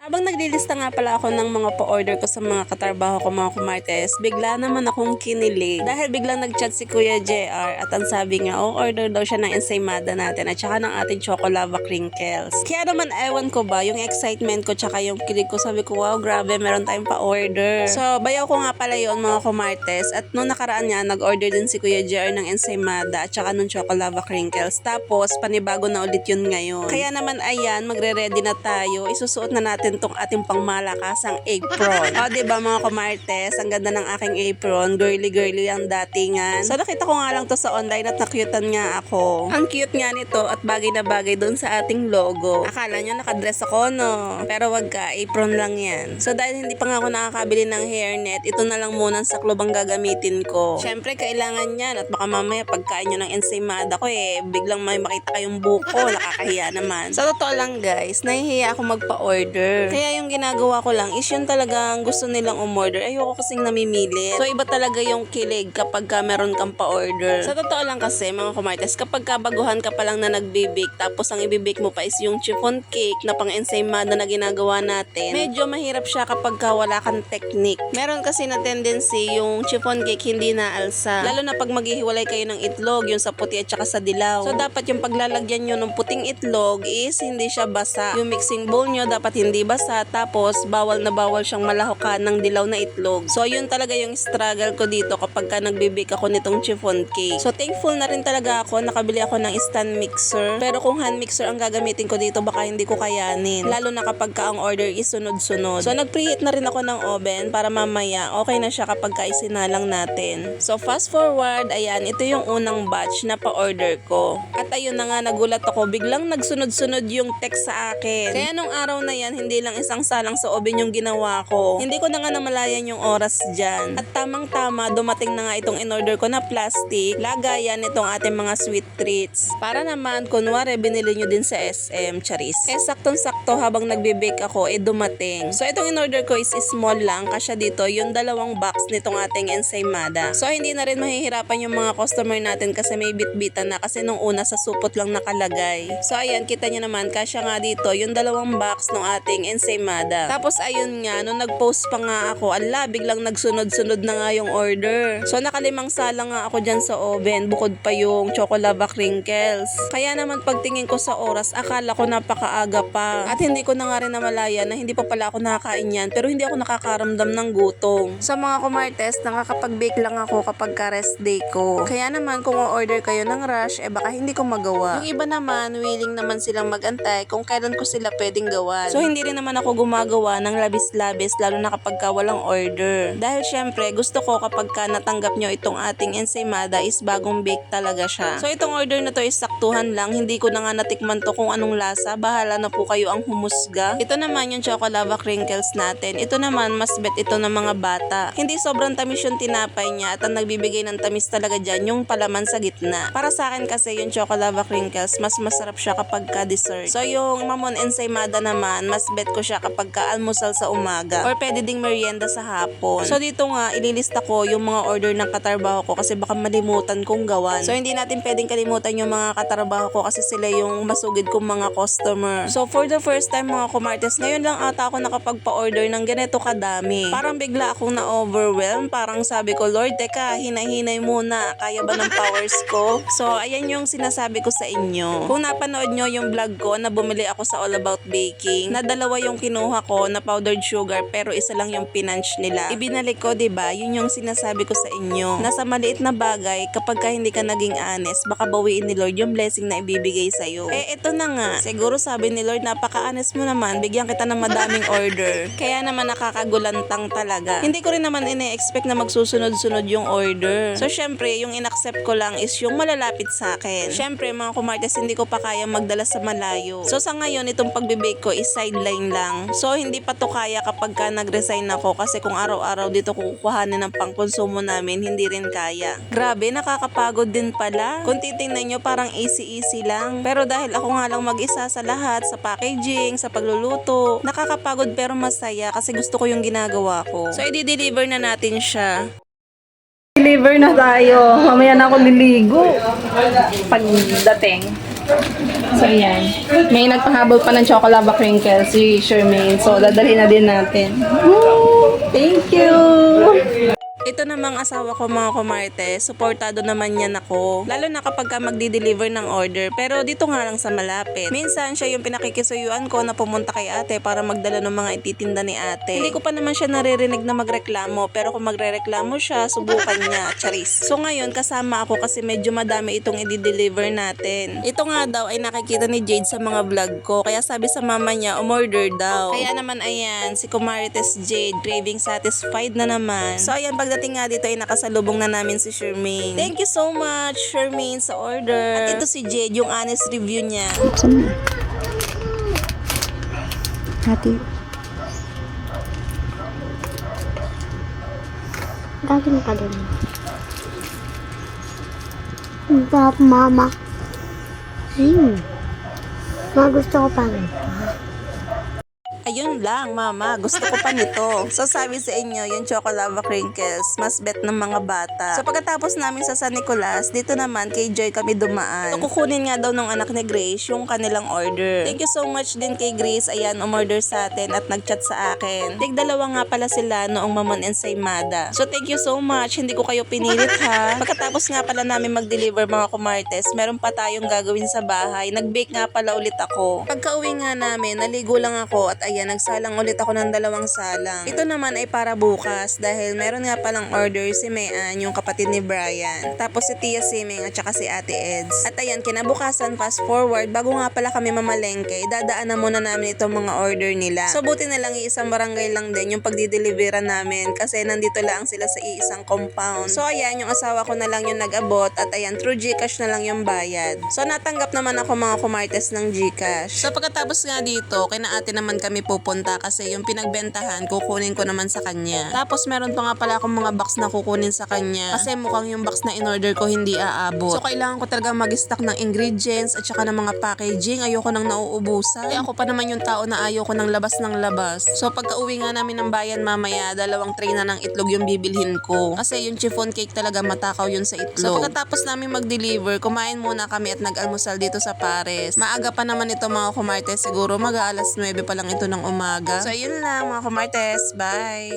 Habang naglilista nga pala ako ng mga pa-order ko sa mga katrabaho ko mga kumartes, bigla naman akong kinilig. Dahil biglang nag-chat si Kuya JR at ang sabi nga, order daw siya ng ensaymada natin at saka ng ating chocolava crinkles. Kaya naman ewan ko ba, yung excitement ko tsaka yung kilig ko, sabi ko, wow, grabe, meron tayong pa-order. So, bayaw ko nga pala yun mga kumartes at noong nakaraan nga, nag-order din si Kuya JR ng ensaymada at saka ng chocolava crinkles. Tapos, panibago na ulit yun ngayon. Kaya naman ayan, magre-ready na tayo. Isusuot na natin tong ating pangmalakasang apron. O, diba mga kumartes, ang ganda ng aking apron. Girly-girly ang datingan. So, nakita ko nga lang to sa online at nakyutan nga ako. Ang cute nga nito at bagay na bagay dun sa ating logo. Akala nyo nakadress ako, no? Pero wag ka, apron lang yan. So, dahil hindi pa nga ako nakakabili ng hairnet, ito na lang muna sa club ang gagamitin ko. Syempre, kailangan yan at baka mamaya pagkain nyo ng ensaymada ko biglang may makita kayong buko, nakakahiya naman. Sa totoo lang guys, nahihiya ako magpa-order. Kaya yung ginagawa ko lang is yun talagang gusto nilang umorder. Ayoko kasing namimilit. So iba talaga yung kilig kapag ka meron kang pa-order. Sa totoo lang kasi mga kumartes, kapag kabaguhan ka pa lang na nagbe-bake tapos ang ibibake mo pa is yung chiffon cake na pang ensaymada na ginagawa natin, medyo mahirap siya kapag ka wala kang technique. Meron kasi na tendency yung chiffon cake hindi naalsa. Lalo na pag maghihiwalay kayo ng itlog, yung sa puti at saka sa dilaw. So dapat yung paglalagyan nyo ng puting itlog is hindi siya basa. Yung mixing bowl nyo dapat hindi basa, tapos bawal na bawal siyang malahukan ng dilaw na itlog. So yun talaga yung struggle ko dito kapag ka nagbe-bake ako nitong chiffon cake. So thankful na rin talaga ako, nakabili ako ng stand mixer. Pero kung hand mixer ang gagamitin ko dito, baka hindi ko kayanin. Lalo na kapag ka ang order is sunod-sunod. So nag-preheat na rin ako ng oven para mamaya okay na siya kapag ka isinalang natin. So fast forward, ayan, ito yung unang batch na pa-order ko. At ayun na nga, nagulat ako, biglang nagsunod-sunod yung text sa akin. Kaya nung araw na yan, hindi lang isang salang sa oven yung ginawa ko. Hindi ko na nga namalayan yung oras dyan. At tamang-tama, dumating na nga itong in-order ko na plastic, lagayan itong ating mga sweet treats. Para naman, kunwari, binili nyo din sa SM, charis. Saktong-sakto habang nagbe-bake ako, dumating. So itong in-order ko is small lang, kasya dito yung 2 box nitong ating ensaymada. So hindi na rin mahihirapan yung mga customer natin kasi may bit-bitan na, kasi nung una sa supot lang nakalagay. So ayan, kita nyo naman, kasya nga dito yung 2 box ng ating ensaymada. Tapos ayun nga, nung nag-post pa nga ako, ala, biglang nagsunod-sunod na nga yung order. So nakalimang sala nga ako dyan sa oven, bukod pa yung chocolava crinkles. Kaya naman pagtingin ko sa oras, akala ko napakaaga pa. At hindi ko na nga rin namalaya na hindi pa pala ako nakakain yan, pero hindi ako nakakaramdam ng gutom. Sa mga kumartes, nakakapag-bake lang ako kapag ka-rest day ko. Kaya naman kung o-order kayo ng rush, baka hindi ko magawa. Yung iba naman, willing naman silang mag-antay kung kailan ko sila pwedeng gawan. So hindi rin naman ako gumagawa ng labis-labis, lalo na kapag ka walang order. Dahil syempre, gusto ko kapag ka natanggap nyo itong ating ensaymada is bagong bake talaga siya. So itong order na to is saktuhan lang, hindi ko na nga natikman to kung anong lasa, bahala na po kayo ang humusga. Ito naman yung chocolava crinkles natin. Ito naman, mas bet ito ng mga bata. Hindi sobrang tamis yung tinapay niya at ang nagbibigay ng tamis talaga dyan yung palaman sa gitna. Para sa akin kasi yung chocolava crinkles, mas masarap siya kapag ka dessert. So yung mamon ensaymada naman, mas bet ko siya kapag ka almusal sa umaga or pwede ding merienda sa hapon. So dito nga, ililista ko yung mga order ng katrabaho ko kasi baka malimutan kong gawan. So hindi natin pwedeng kalimutan yung mga katrabaho ko kasi sila yung masugid kong mga customer. So for the first time mga kumartes, ngayon lang ata ako nakapagpa-order ng ganito kadami. Parang bigla akong na-overwhelm. Parang sabi ko, Lord, teka, hinay-hinay muna. Kaya ba ng powers ko? So ayan yung sinasabi ko sa inyo. Kung napanood nyo yung vlog ko na bumili ako sa All About Baking, na 2 yung kinuha ko na powdered sugar pero isa lang yung pinunch nila. Ibinalik ko, diba? Yun yung sinasabi ko sa inyo. Nasa maliit na bagay, kapag ka hindi ka naging honest, baka bawiin ni Lord yung blessing na ibibigay sa'yo. Ito na nga. Siguro sabi ni Lord, napaka-honest mo naman, bigyan kita ng madaming order. Kaya naman nakakagulantang talaga. Hindi ko rin naman ine-expect na magsusunod-sunod yung order. So syempre, yung in-accept ko lang is yung malalapit sa akin. Syempre, mga kumartes, hindi ko pa kaya magdala sa malayo. So sa ngayon, itong pagbe-bake ko is sideline lang. So hindi pa to kaya kapag ka nag-resign ako kasi kung araw-araw dito kukuhanin ng pangkonsumo namin, hindi rin kaya. Grabe, nakakapagod din pala. Kung titingnan nyo, parang easy-easy lang. Pero dahil ako nga lang mag-isa sa lahat, sa packaging, sa pagluluto, nakakapagod pero masaya kasi gusto ko yung ginagawa ko. So i-deliver na natin siya. Deliver na tayo. Mamaya na ako liligo. Pagdating. So, ayan. May nagpahabol pa ng chocolate crinkle si Shermaine. So, dadalhin na din natin. Woo! Thank you! Ito namang asawa ko mga kumarte, suportado naman yan ako. Lalo na kapag ka magdi-deliver ng order, pero dito nga lang sa malapit. Minsan siya yung pinakikisuyuan ko na pumunta kay ate para magdala ng mga ititinda ni ate. Hindi ko pa naman siya naririnig na magreklamo, pero kung magrereklamo siya, subukan niya, charis. So ngayon, kasama ako kasi medyo madami itong i-deliver natin. Ito nga daw ay nakikita ni Jade sa mga vlog ko, kaya sabi sa mama niya, umorder daw. Kaya naman ayan, si Kumarites Jade, craving satisfied na naman. So ayan, pagdating nga dito ay nakasalubong na namin si Shermaine. Thank you so much, Shermaine, sa order. At ito si Jade, yung honest review niya. Hati. Gagawin ka din. Sarap, mama. Gusto ko pa rin. Ayun lang, mama. Gusto ko pa nito. So, sabi sa inyo, yung chocolate crinkles, mas bet ng mga bata. So, pagkatapos namin sa San Nicolas, dito naman kay Joy kami dumaan. So, kukunin nga daw ng anak ni Grace yung kanilang order. Thank you so much din kay Grace. Ayan, umorder sa atin at nagchat sa akin. Tig-dalawa nga pala sila noong Mamon Ensaymada. So, thank you so much. Hindi ko kayo pinilit ha. Pagkatapos nga pala namin mag-deliver mga kumartes, meron pa tayong gagawin sa bahay. Nag-bake nga pala ulit ako. Pagka-uwi nga namin, naligo lang ako at ayan, nagsalang ulit ako ng 2 salang. Ito naman ay para bukas dahil meron nga palang order si Mayan, yung kapatid ni Brian. Tapos si Tia Siming at saka si Ate Eds. At ayan, kinabukasan, fast forward, bago nga pala kami mamalengke, dadaan na muna namin itong mga order nila. So buti na lang iisang barangay lang din yung pagdideliveran namin kasi nandito lang sila sa iisang compound. So ayan, yung asawa ko na lang yung nag-abot at ayan, through Gcash na lang yung bayad. So natanggap naman ako mga kumartes ng Gcash. So pagkatapos nga dito, kina ate naman kami pupunta kasi yung pinagbentahan kukunin ko naman sa kanya. Tapos meron pa nga pala akong mga box na kukunin sa kanya kasi mukhang yung box na in-order ko hindi aabot. So kailangan ko talaga mag-stock ng ingredients at saka ng mga packaging. Ayoko nang nauubusan. Kaya ako pa naman yung tao na ayoko nang labas ng labas. So pagka uwi nga namin ng bayan mamaya, 2 tray na ng itlog yung bibilhin ko. Kasi yung chiffon cake talaga matakaw yun sa itlog. So pagkatapos namin mag-deliver, kumain muna kami at nag-almusal dito sa Pares. Maaga pa naman ito mga kumarte, siguro mag-aalas 9 pa lang ito ng umaga. So, yun lang mga kumartes. Bye!